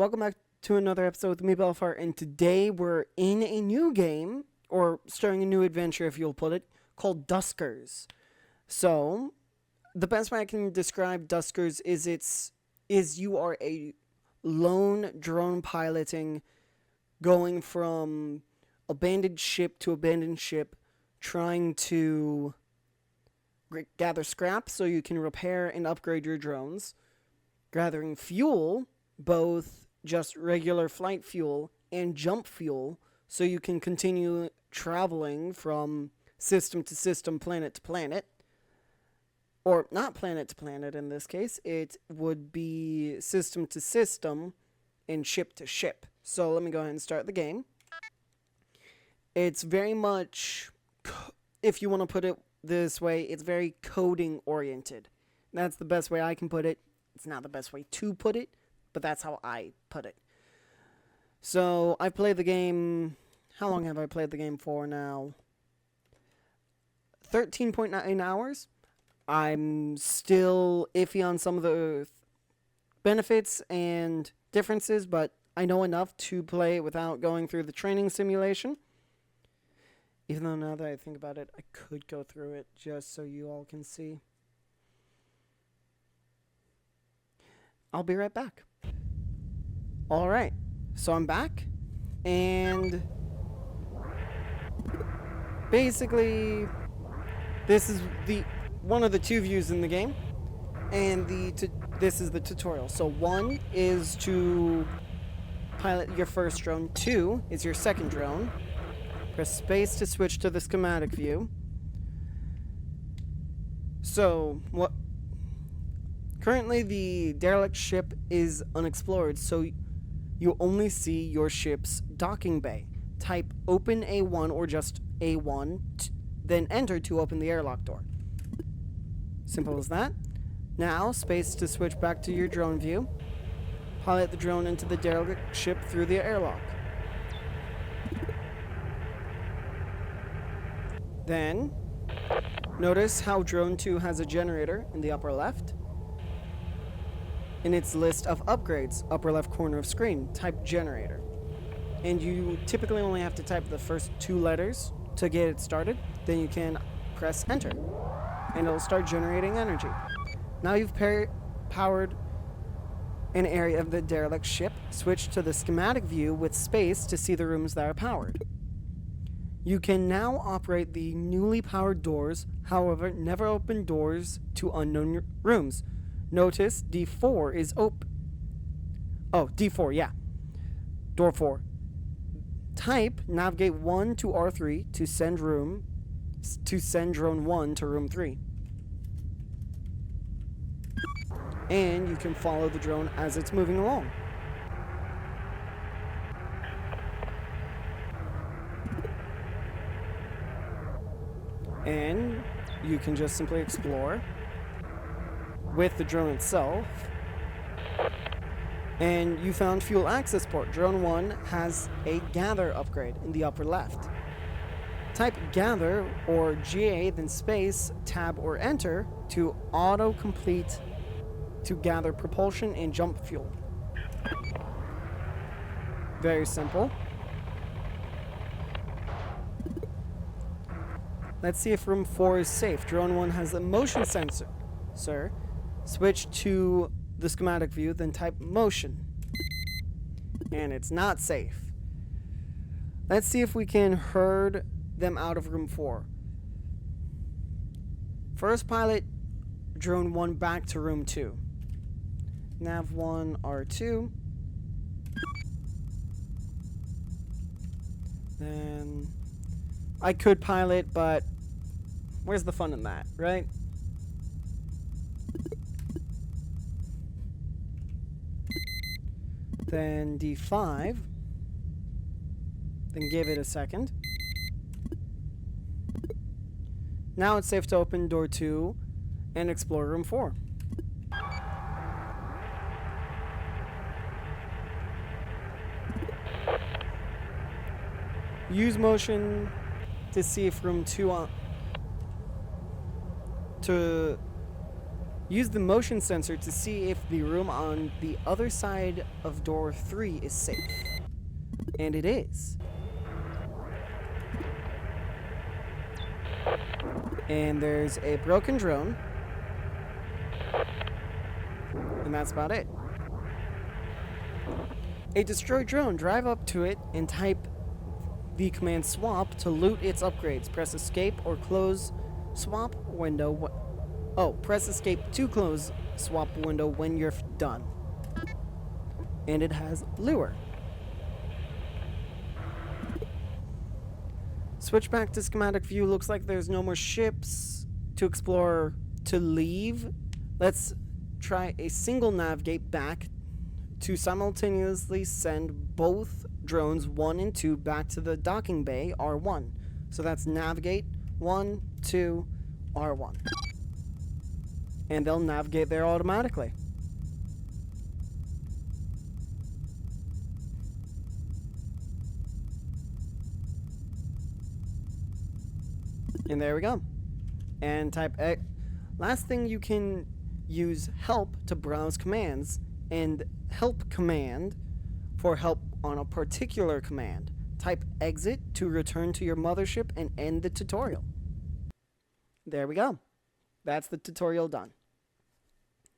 welcome back to another episode with me, Belfar, and today we're in a new game, or starting a new adventure if you'll put it, called Duskers. So, the best way I can describe Duskers is you are a lone drone piloting, going from abandoned ship to abandoned ship, trying to gather scraps so you can repair and upgrade your drones, gathering fuel, both just regular flight fuel and jump fuel, so you can continue traveling from system to system, planet to planet. Or not planet to planet in this case, it would be system to system and ship to ship. So let me go ahead and start the game. It's very much, if you want to put it this way, it's very coding oriented. That's the best way I can put it. It's not the best way to put it, but that's how I put it. So, I've played the game... How long have I played the game for now? 13.9 hours. I'm still iffy on some of the benefits and differences, but I know enough to play it without going through the training simulation. Even though now that I think about it, I could go through it just so you all can see. I'll be right back. Alright, so I'm back, and basically this is one of the two views in the game, and this is the tutorial. So 1 is to pilot your first drone, 2 is your second drone. Press space to switch to the schematic view. So currently the derelict ship is unexplored, so you only see your ship's docking bay. Type open A1 or just A1, then enter to open the airlock door. Simple as that. Now, space to switch back to your drone view. Pilot the drone into the derelict ship through the airlock. Then, notice how drone 2 has a generator in the upper left. In its list of upgrades, upper left corner of screen, type generator. And you typically only have to type the first 2 letters to get it started. Then you can press enter, and it'll start generating energy. Now you've powered an area of the derelict ship. Switch to the schematic view with space to see the rooms that are powered. You can now operate the newly powered doors, however, never open doors to unknown rooms. Notice D4 is open. Oh, D4, yeah. Door 4. Type navigate 1 to R3 to send drone 1 to room 3. And you can follow the drone as it's moving along. And you can just simply explore with the drone itself. And you found fuel access port. Drone 1 has a gather upgrade in the upper left. Type gather or GA, then space, tab, or enter to auto-complete to gather propulsion and jump fuel. Very simple. Let's see if room 4 is safe. Drone 1 has a motion sensor. Switch to the schematic view, then type motion. And it's not safe. Let's see if we can herd them out of room 4. First pilot drone 1 back to room 2. Nav 1 R2. Then I could pilot, but where's the fun in that, right? Then D5. Then give it a second. Now it's safe to open door 2 and explore room 4. Use motion to see if room 2 to Use the motion sensor to see if the room on the other side of door 3 is safe. And it is. And there's a broken drone. And that's about it. A destroyed drone. Drive up to it and type the command swap to loot its upgrades. Press escape or close swap window. Press escape to close swap window when you're done. And it has lure. Switch back to schematic view. Looks like there's no more ships to explore to leave. Let's try a single navigate back to simultaneously send both drones 1 and 2 back to the docking bay R1. So that's navigate 1, 2, R1. And they'll navigate there automatically. And there we go. And type X. Last thing, you can use help to browse commands, and help command for help on a particular command. Type exit to return to your mothership and end the tutorial. There we go. That's the tutorial done.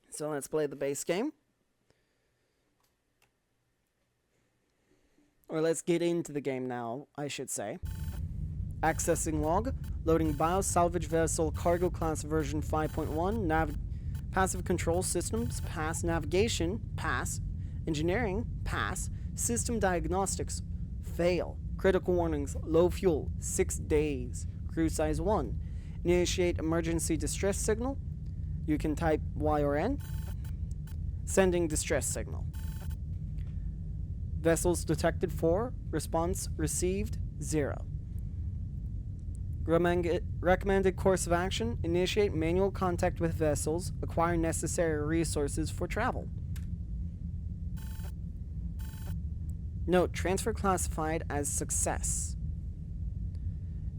So let's play the base game. Or let's get into the game now, I should say. Accessing log. Loading BIOS salvage vessel cargo class version 5.1. Passive control systems. Pass. Navigation. Pass. Engineering. Pass. System diagnostics. Fail. Critical warnings. Low fuel. 6 days. Crew size 1. Initiate emergency distress signal. You can type Y or N. Sending distress signal. Vessels detected 4. Response received 0. Recommended course of action. Initiate manual contact with vessels. Acquire necessary resources for travel. Note, transfer classified as success.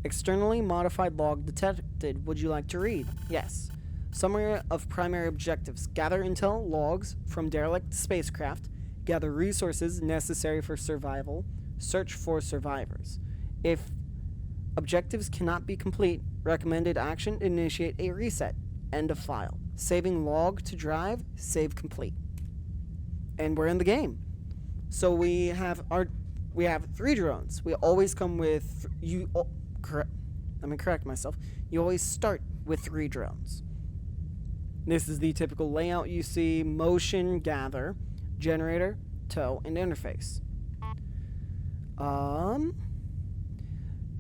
Externally modified log detected. Would you like to read? Yes. Summary of primary objectives. Gather intel logs from derelict spacecraft. Gather resources necessary for survival. Search for survivors. If objectives cannot be complete, recommended action, initiate a reset. End of file. Saving log to drive. Save complete. And we're in the game. So we have 3 drones. We always come with let me correct myself. You always start with 3 drones. This is the typical layout you see: motion, gather, generator, tow, and interface.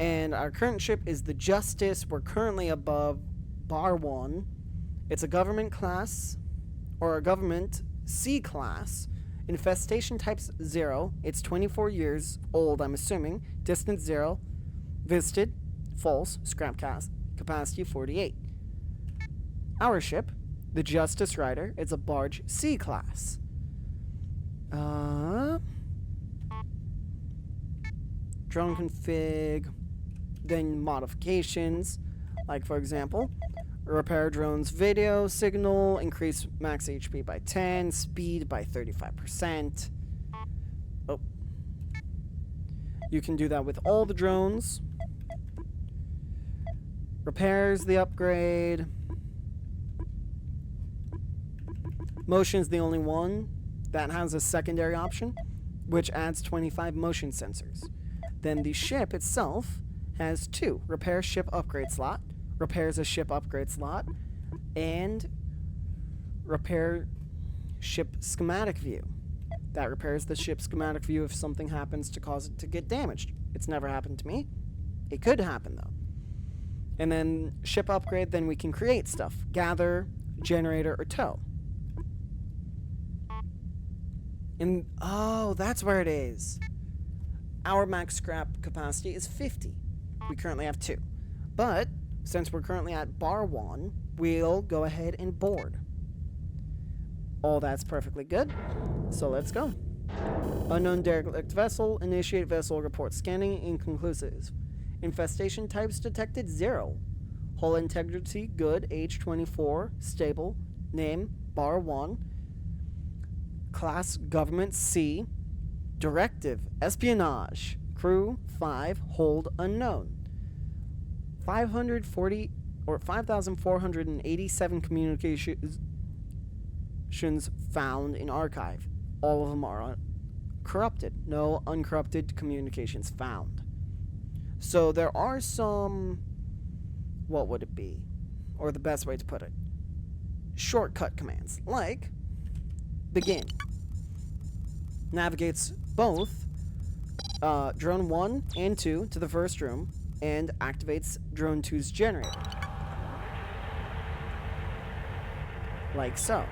And our current ship is the Justice. We're currently above Bar 1. It's a government class, or a government C class. Infestation types 0. It's 24 years old, I'm assuming. Distance 0. Visited, false. Scrap capacity 48. Our ship, the Justice Rider, it's a barge C class. Drone config, then modifications, like for example, repair drone's video signal, increase max HP by 10, speed by 35%. Oh. You can do that with all the drones. Repairs the upgrade. Motion's the only one that has a secondary option, which adds 25 motion sensors. Then the ship itself has 2. Repair ship upgrade slot, repairs a ship upgrade slot, and repair ship schematic view. That repairs the ship schematic view if something happens to cause it to get damaged. It's never happened to me. It could happen though. And then ship upgrade, then we can create stuff. Gather, generator, or tow. And, oh, that's where it is. Our max scrap capacity is 50. We currently have 2. But, since we're currently at bar 1, we'll go ahead and board. All that's perfectly good. So let's go. Unknown derelict vessel. Initiate vessel report scanning. Inconclusive. Infestation types detected 0. Hull integrity good. Age 24. Stable. Name, bar 1. Class, government C. Directive, espionage. Crew, 5. Hold, unknown. 540 or 5,487 communications found in archive. All of them are corrupted. No uncorrupted communications found. So there are some, what would it be? Or the best way to put it, shortcut commands, like begin. Navigates both drone 1 and 2 to the first room and activates drone 2's generator. Like so.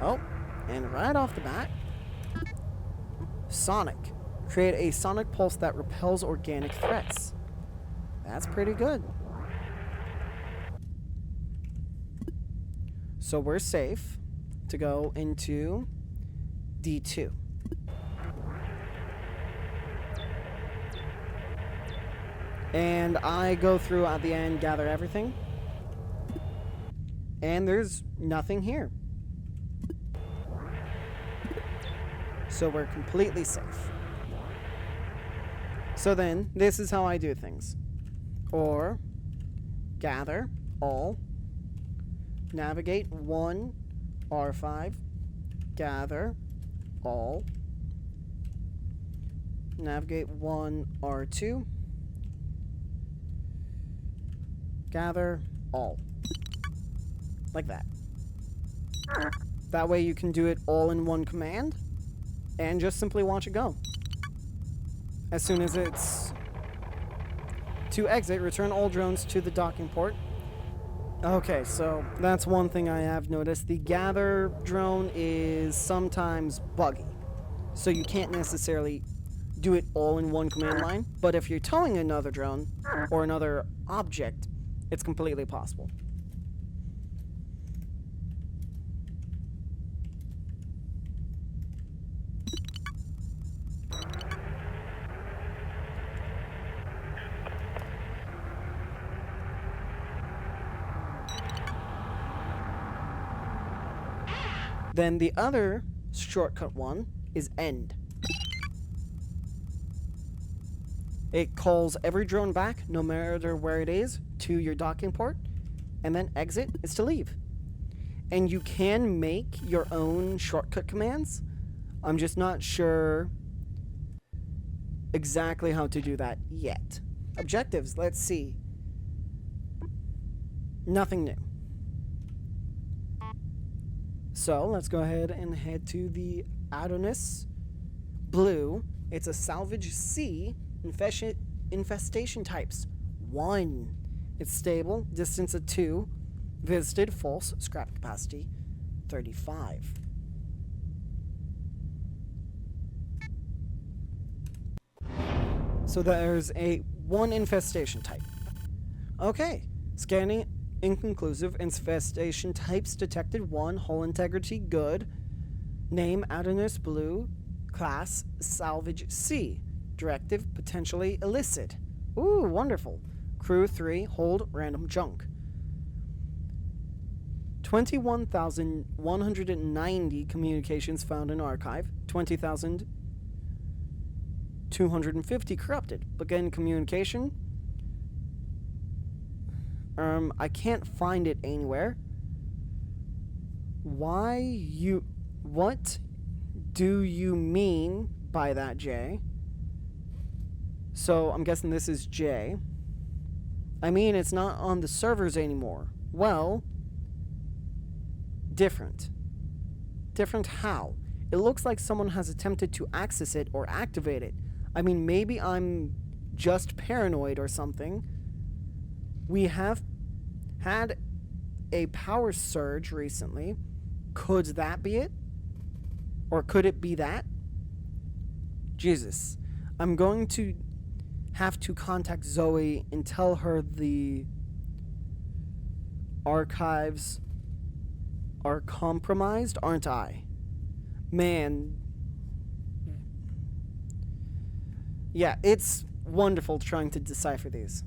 Oh, and right off the bat, Sonic. Create a sonic pulse that repels organic threats. That's pretty good. So we're safe to go into D2. And I go through at the end, gather everything. And there's nothing here. So we're completely safe. So then, this is how I do things. Or, gather all, navigate 1, R5, gather all, navigate 1, R2, gather all. Like that. That way you can do it all in one command, and just simply watch it go. As soon as it's to exit, return all drones to the docking port. Okay, so that's one thing I have noticed. The gather drone is sometimes buggy. So you can't necessarily do it all in one command line. But if you're towing another drone or another object, it's completely possible. Then the other shortcut one is end. It calls every drone back, no matter where it is, to your docking port, and then exit is to leave. And you can make your own shortcut commands. I'm just not sure exactly how to do that yet. Objectives, let's see. Nothing new. So let's go ahead and head to the Adonis Blue. It's a salvage C. Infestation types 1. It's stable. Distance of 2. Visited false. Scrap capacity 35. So there's a 1 infestation type. Okay. Scanning inconclusive. Infestation types detected 1. Hull integrity good. Name Adonis Blue. Class salvage C. Directive potentially illicit. Ooh, wonderful. Crew 3. Hold random junk. 21,190 communications found in archive. 20,250 corrupted. Begin communication. I can't find it anywhere. What do you mean by that, J? So, I'm guessing this is J. I mean, it's not on the servers anymore. Well, different. Different how? It looks like someone has attempted to access it or activate it. I mean, maybe I'm just paranoid or something. We have had a power surge recently. Could that be it? Or could it be that? Jesus. I'm going to have to contact Zoe and tell her the archives are compromised, aren't I? Man. Yeah, it's wonderful trying to decipher these.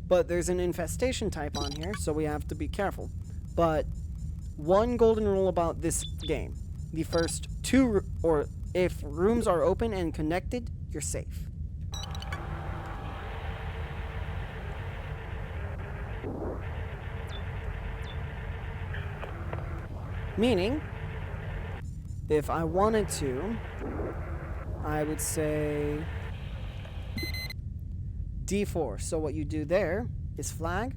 But there's an infestation type on here, so we have to be careful. But one golden rule about this game: the first two, or if rooms are open and connected, you're safe. Meaning, if I wanted to, I would say D4. So what you do there is flag,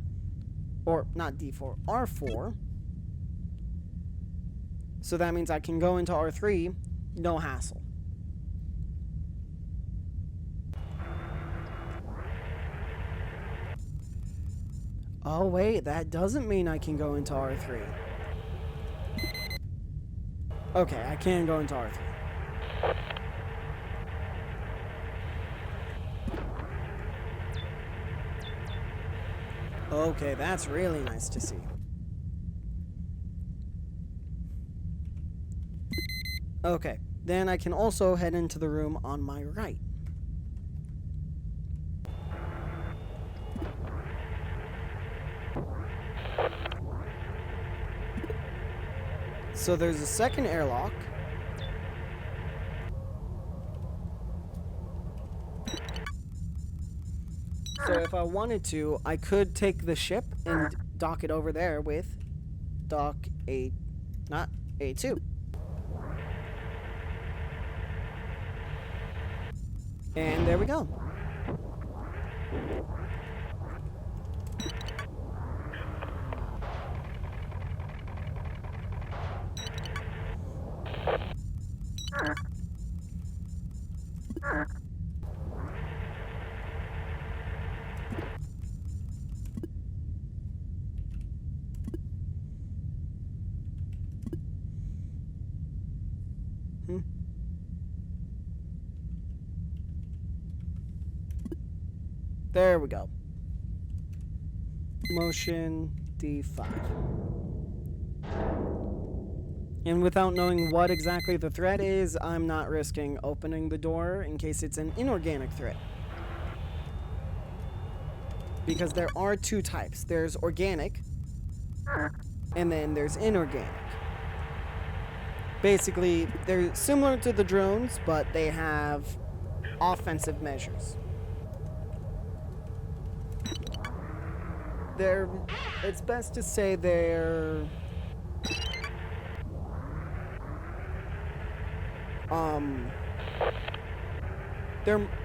or not D4, R4. So that means I can go into R3, no hassle. Oh wait, that doesn't mean I can go into R3. Okay, I can go into R3. Okay, that's really nice to see. Okay, then I can also head into the room on my right. So there's a second airlock. So if I wanted to, I could take the ship and dock it over there with dock A, not A2. And there we go. There we go. Motion D5. And without knowing what exactly the threat is, I'm not risking opening the door in case it's an inorganic threat. Because there are two types. There's organic, and then there's inorganic. Basically, they're similar to the drones, but they have offensive measures. It's best to say they're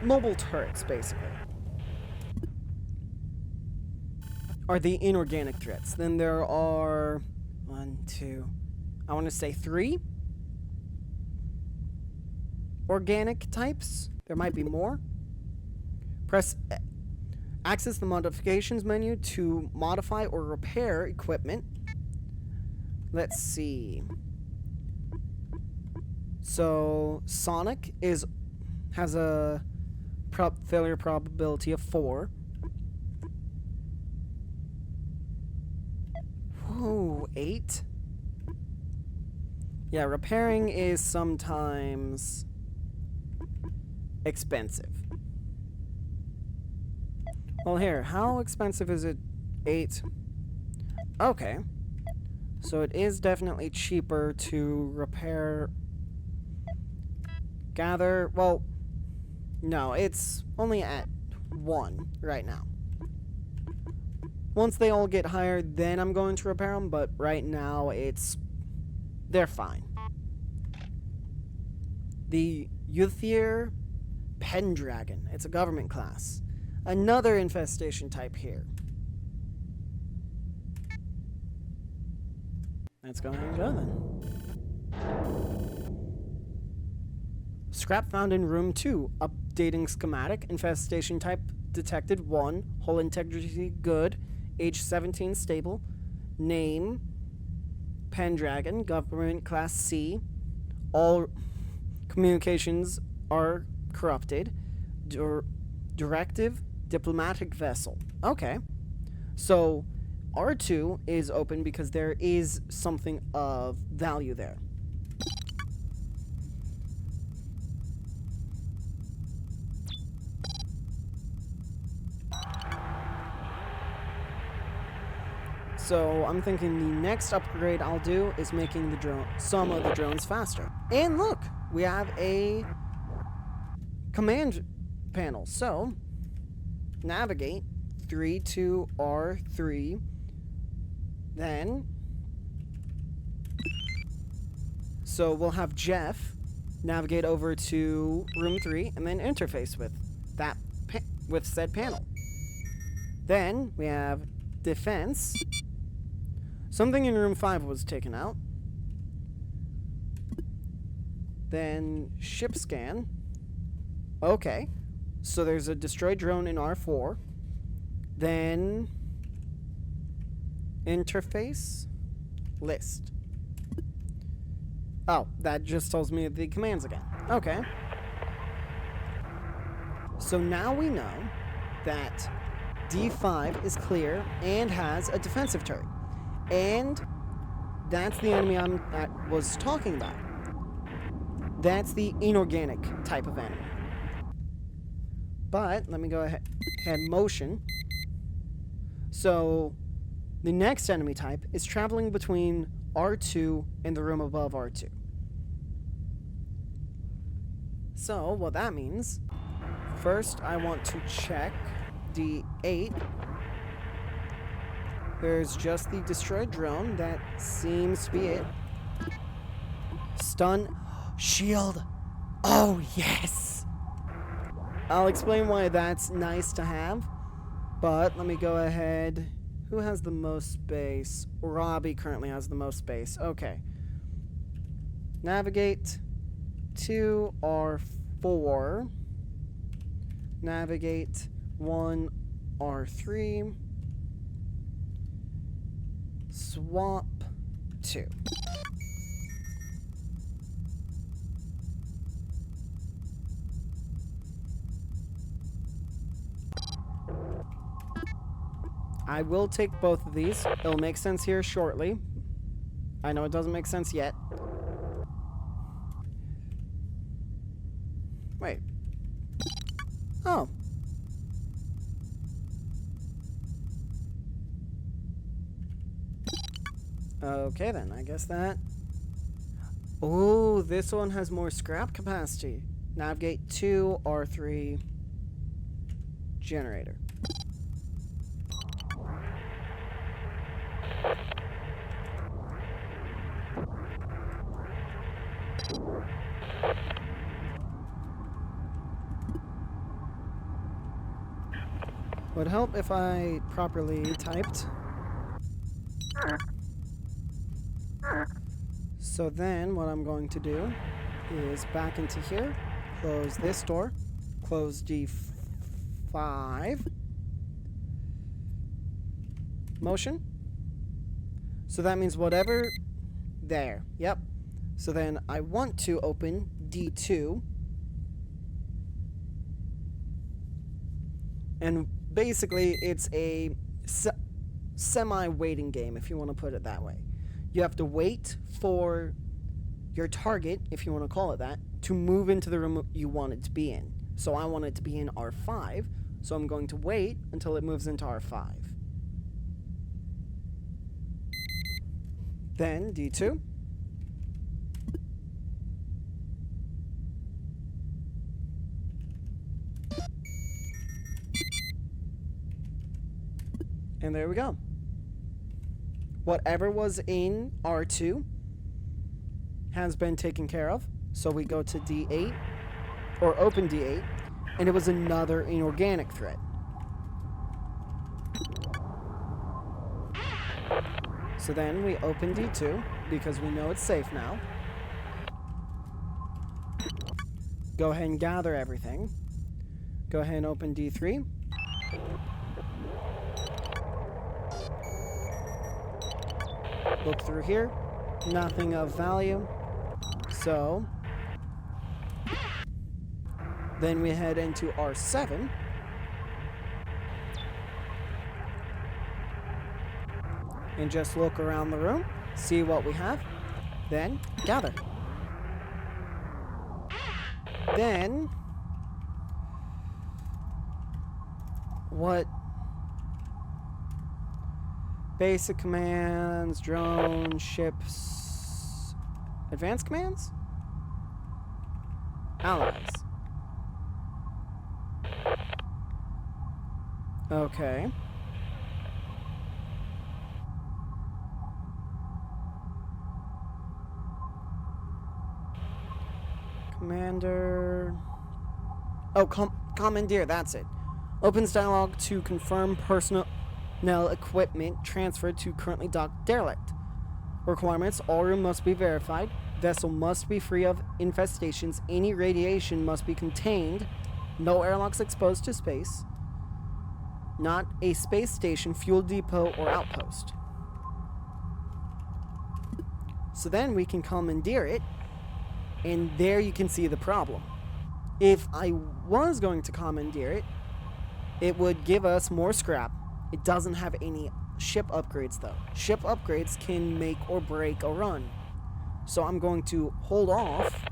mobile turrets, basically, are the inorganic threats. Then there are I want to say 3 organic types. There might be more. Access the modifications menu to modify or repair equipment. Let's see. So Sonic has a failure probability of 4. Ooh, 8. Yeah, repairing is sometimes expensive. Well, here, how expensive is it? 8. Okay. So it is definitely cheaper to repair. Gather. Well, no, it's only at 1 right now. Once they all get higher, then I'm going to repair them, but right now they're fine. The Youthier Pendragon. It's a government class. Another infestation type here. Let's go ahead and go then. Scrap found in room 2. Updating schematic. Infestation type detected 1. Hull integrity good. Age 17 stable. Name Pendragon. Government class C. All communications are corrupted. Directive diplomatic vessel. Okay. So R2 is open because there is something of value there. So I'm thinking the next upgrade I'll do is making the some of the drones faster. And look, we have a command panel. So navigate 3 to R3, then so we'll have Jeff navigate over to room 3 and then interface with that with said panel. Then we have defense. Something in room 5 was taken out. Then ship scan. Okay. So there's a destroyed drone in R4. Then interface list. Oh, that just tells me the commands again. Okay. So now we know that D5 is clear and has a defensive turret. And that's the enemy I was talking about. That's the inorganic type of enemy. But let me go ahead motion. So the next enemy type is traveling between R2 and the room above R2. So what that means, first I want to check D8. There's just the destroyed drone. That seems to be it. Stun. Shield. Oh, yes. I'll explain why that's nice to have. But let me go ahead. Who has the most space? Robbie currently has the most space. Okay. Navigate to R4. Navigate 1 R3. Swap 2. I will take both of these. It'll make sense here shortly. I know it doesn't make sense yet. Wait. Oh. Okay then, I guess that. Oh, this one has more scrap capacity. Navigate to R3 generator. Would help if I properly typed. So then what I'm going to do is back into here, close this door, close D5, motion. So that means whatever, there, yep. So then I want to open D2, and basically it's a semi-waiting game, if you want to put it that way. You have to wait for your target, if you want to call it that, to move into the room you want it to be in. So I want it to be in R5, so I'm going to wait until it moves into R5. Then D2. And there we go. Whatever was in R2 has been taken care of. So we go to D8, or open D8, and it was another inorganic threat. So then we open D2, because we know it's safe now. Go ahead and gather everything. Go ahead and open D3. Look through here. Nothing of value. So then we head into R7. And just look around the room, see what we have, then gather. Then Basic commands, drone, ships. Advanced commands? Allies. Okay. Commander. Oh, commandeer, that's it. Opens dialogue to confirm personnel equipment transferred to currently docked derelict. Requirements: all room must be verified. Vessel must be free of infestations. Any radiation must be contained. No airlocks exposed to space. Not a space station, fuel depot, or outpost. So then we can commandeer it, and there you can see the problem. If I was going to commandeer it, it would give us more scrap. It doesn't have any ship upgrades though. Ship upgrades can make or break a run. So I'm going to hold off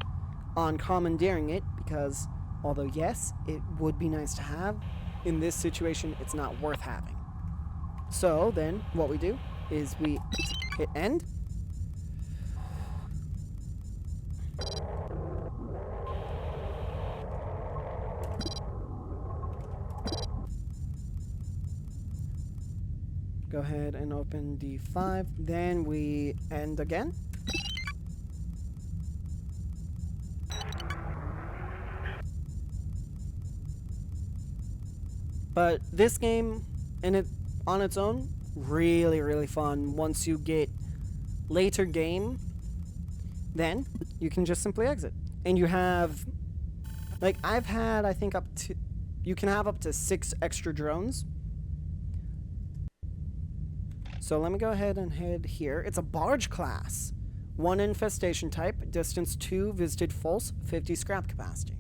on commandeering it because although yes, it would be nice to have, in this situation it's not worth having. So then what we do is we hit end. Go ahead and open D5. Then we end again. But this game, on its own, really fun. Once you get later game, then you can just simply exit. And you have, like, I've had, I think you can have up to 6 extra drones. So let me go ahead and head here. It's a barge class. 1 infestation type, distance 2, visited false, 50 scrap capacity.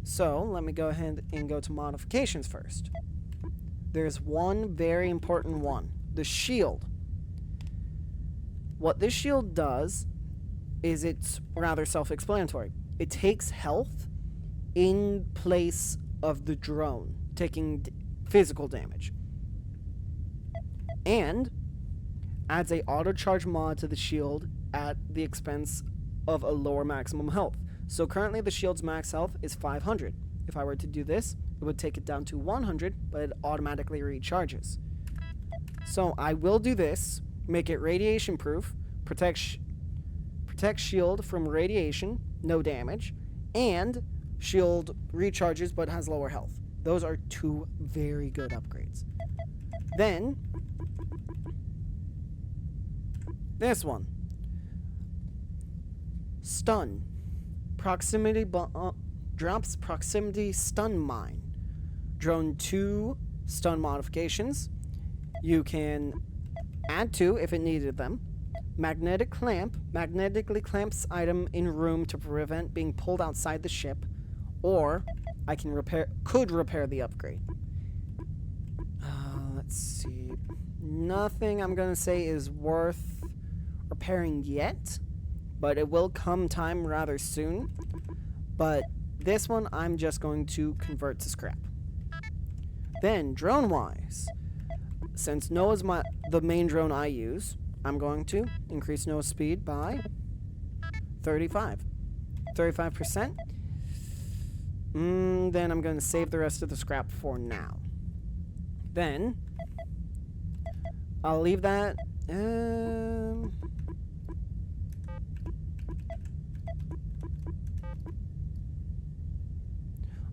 So let me go ahead and go to modifications first. There's one very important one, the shield. What this shield does is it's rather self-explanatory. It takes health in place of the drone, taking physical damage. And adds a auto-charge mod to the shield at the expense of a lower maximum health. So currently the shield's max health is 500. If I were to do this, it would take it down to 100, but it automatically recharges. So I will do this, make it radiation proof, protect shield from radiation, no damage, and shield recharges but has lower health. Those are 2 very good upgrades. Then this one. Stun. Proximity drops proximity stun mine. Drone 2 stun modifications. You can add 2 if it needed them. Magnetic clamp. Magnetically clamps item in room to prevent being pulled outside the ship. Or I could repair the upgrade. Let's see. Nothing I'm gonna say is worth repairing yet, but it will come time rather soon. But this one I'm just going to convert to scrap. Then drone wise, since Noah's the main drone I use, I'm going to increase Noah's speed by 35%. Then I'm going to save the rest of the scrap for now. Then I'll leave that.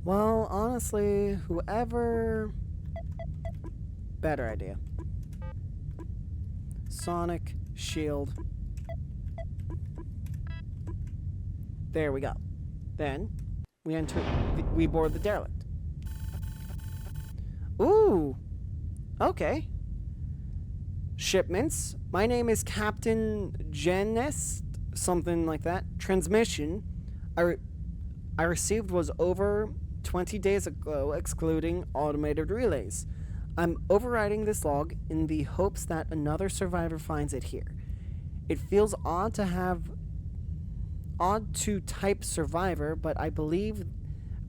Well, honestly, whoever... Better idea. Sonic shield. There we go. Then we board the derelict. Ooh. Okay. Shipments. My name is Captain Genest, something like that. Transmission I received was over 20 days ago, excluding automated relays. I'm overriding this log in the hopes that another survivor finds it here. It feels odd to type survivor, but I believe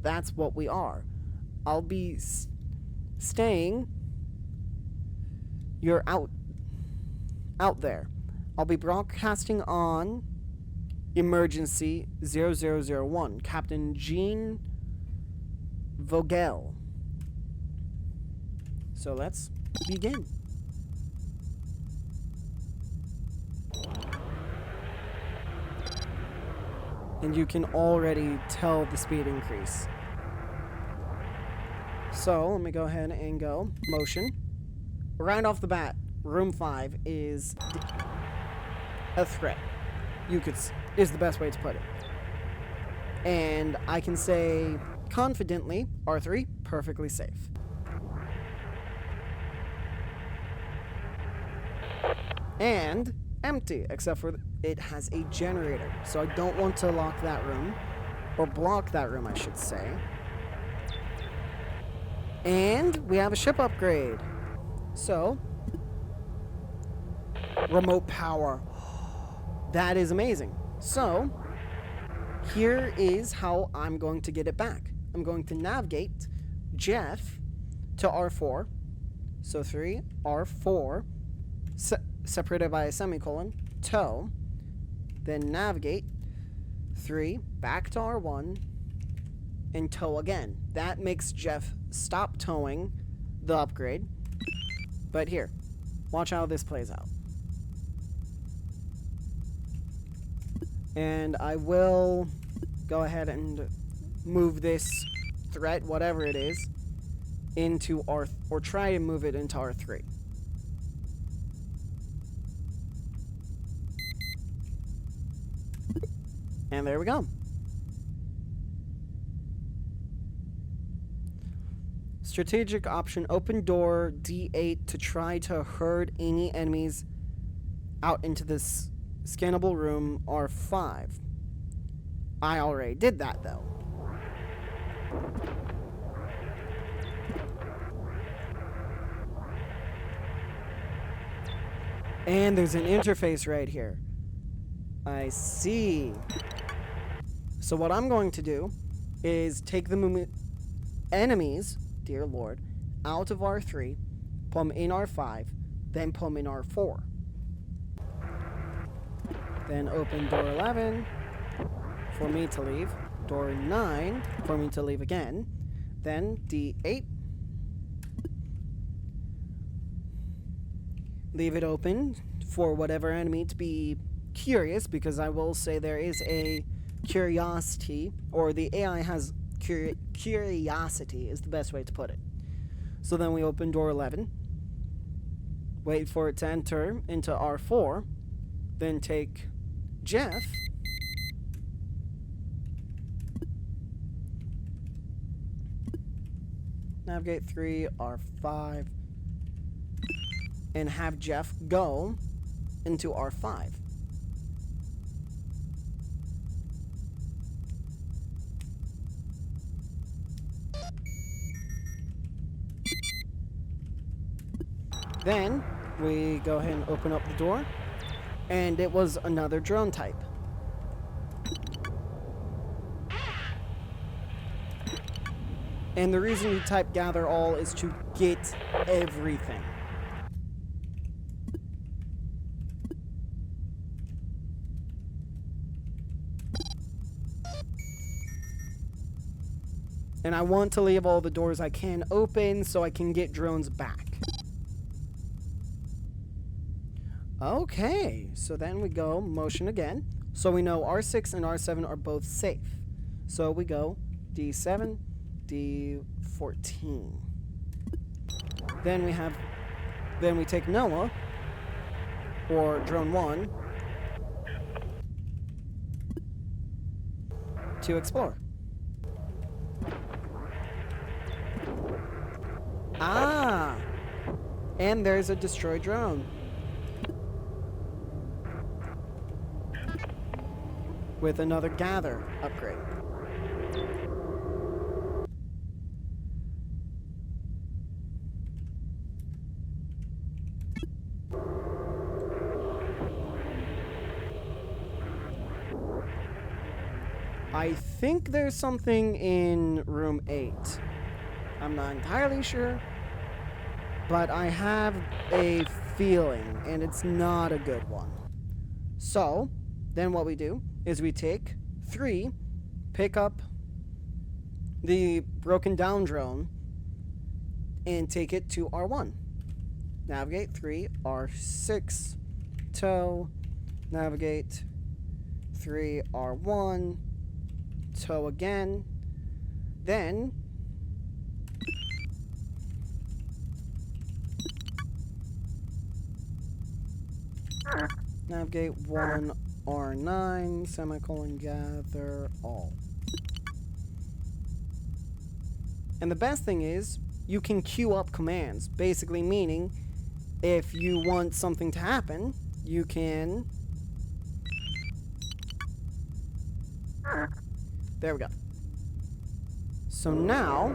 that's what we are. I'll be staying You're out there. I'll be broadcasting on emergency 0001, Captain Jean Vogel. So let's begin. And you can already tell the speed increase. So let me go ahead and go motion. Right off the bat, room 5 is a threat. Is the best way to put it. And I can say confidently, R3, perfectly safe. And empty, except for it has a generator. So I don't want to lock that room, or block that room, I should say. And we have a ship upgrade. So, remote power. That is amazing. So, here is how I'm going to get it back. I'm going to navigate Jeff to R4. So 3, R4, separated by a semicolon, tow. Then navigate 3, back to R1, and tow again. That makes Jeff stop towing the upgrade. But here, watch how this plays out. And I will go ahead and move this threat, whatever it is, into or try and move it into R3. And there we go. Strategic option, open door D8 to try to herd any enemies out into this scannable room, R5. I already did that though. And there's an interface right here. I see. So what I'm going to do is take the enemies, dear Lord, out of R3, put them in R5, then put them in R4. Then open door 11 for me to leave. Door 9 for me to leave again. Then D8. Leave it open for whatever enemy to be curious, because I will say there is a curiosity, or the AI has curiosity is the best way to put it. So then we open door 11. Wait for it to enter into R4. Then take Jeff. Navigate 3, R5. And have Jeff go into R5. Then we go ahead and open up the door, and it was another drone type. And the reason you type gather all is to get everything. And I want to leave all the doors I can open so I can get drones back. Okay, so then we go motion again. So we know R6 and R7 are both safe. So we go D7, D14. Then we take Noah, or drone 1, to explore. Ah! And there's a destroyed drone. With another gather upgrade. I think there's something in room 8. I'm not entirely sure, but I have a feeling, and it's not a good one. So, then what we do is we take 3, pick up the broken down drone, and take it to R1. Navigate 3, R6, tow, navigate 3, R1, tow again, then navigate 1, R9, semicolon, gather all. And the best thing is, you can queue up commands, basically meaning if you want something to happen, you can... There we go. So now,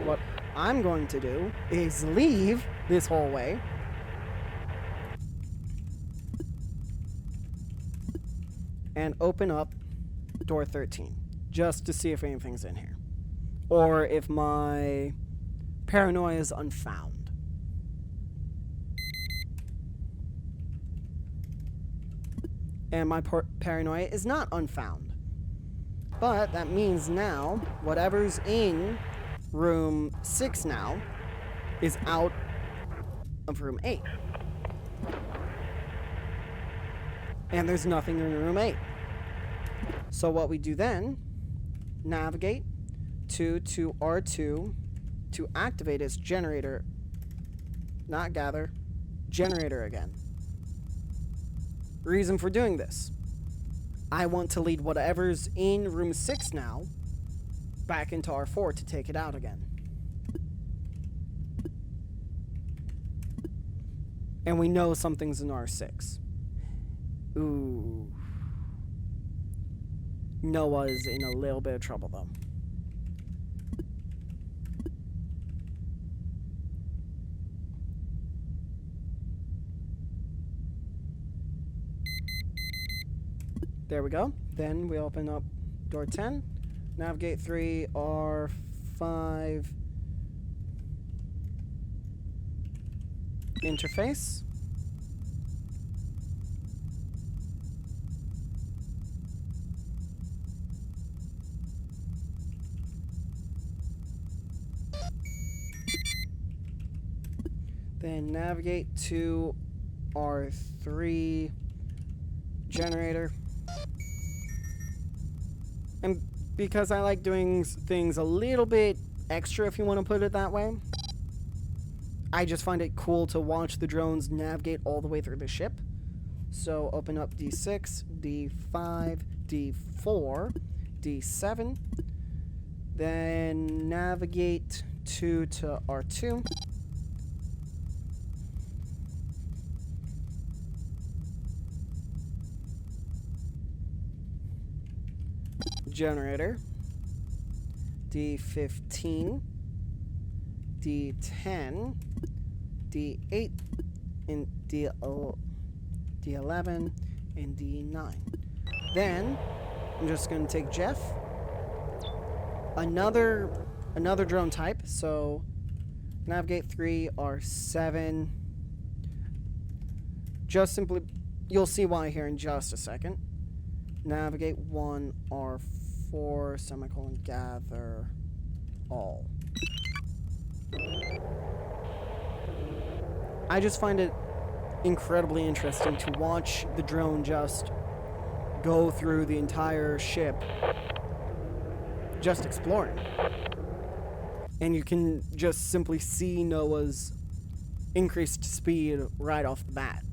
what I'm going to do is leave this hallway and open up door 13, just to see if anything's in here. Or if my paranoia is unfound. And my paranoia is not unfound. But that means now, whatever's in room 6 now is out of room 8. And there's nothing in room 8. So what we do then, navigate to R2 to activate its generator, not gather, generator again. Reason for doing this. I want to lead whatever's in room 6 now back into R4 to take it out again. And we know something's in R6. Ooh. Noah's in a little bit of trouble, though. There we go. Then we open up door 10. Navigate 3, R5. Interface. Then navigate to R3 generator. And because I like doing things a little bit extra, if you want to put it that way, I just find it cool to watch the drones navigate all the way through the ship. So open up D6, D5, D4, D7. Then navigate 2 to R2. Generator, D15, D10, D8, and D11, and D9. Then I'm just going to take Jeff, another drone type, so navigate 3, R7. Just simply, you'll see why here in just a second. Navigate 1, R4, semicolon, gather all. I just find it incredibly interesting to watch the drone just go through the entire ship, just exploring. And you can just simply see Noah's increased speed right off the bat.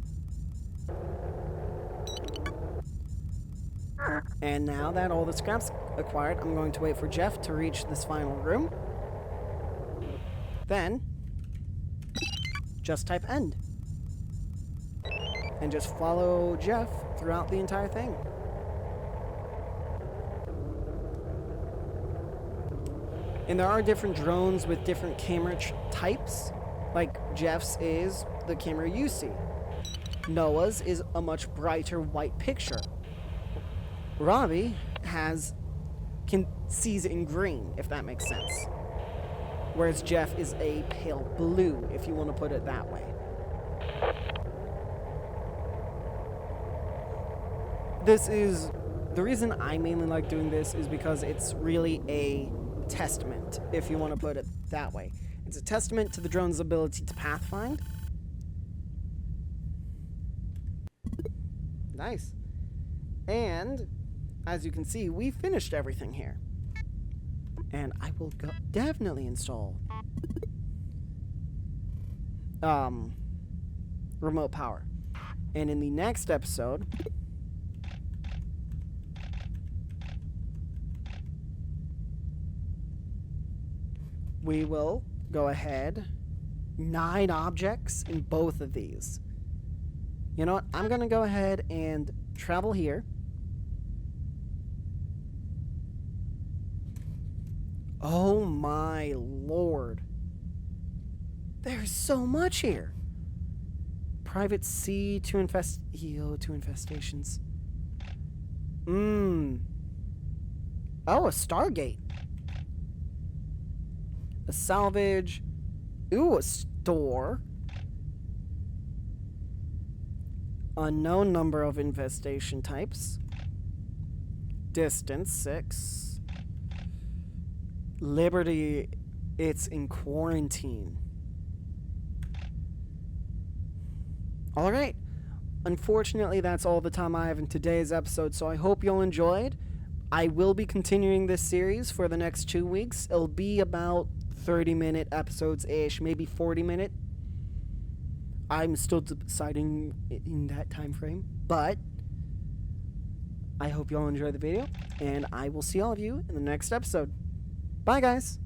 And now that all the scraps acquired, I'm going to wait for Jeff to reach this final room. Then, just type end. And just follow Jeff throughout the entire thing. And there are different drones with different camera types. Like Jeff's is the camera you see. Noah's is a much brighter white picture. Robbie sees it in green, if that makes sense. whereas Jeff is a pale blue, if you want to put it that way. This is... The reason I mainly like doing this is because it's really a testament, if you want to put it that way. It's a testament to the drone's ability to pathfind. Nice. And, as you can see, we finished everything here. And I will definitely install remote power. And in the next episode, we will go ahead, 9 objects in both of these. You know what? I'm going to go ahead and travel here. Oh my lord. There's so much here. Private sea, 2 infestations. Oh, a Stargate. A salvage. Ooh, a store. Unknown number of infestation types. Distance, 6. Liberty, it's in quarantine. Alright. Unfortunately, that's all the time I have in today's episode, so I hope you all enjoyed. I will be continuing this series for the next 2 weeks. It'll be about 30-minute episodes-ish, maybe 40-minute. I'm still deciding in that time frame, but I hope you all enjoy the video, and I will see all of you in the next episode. Bye, guys!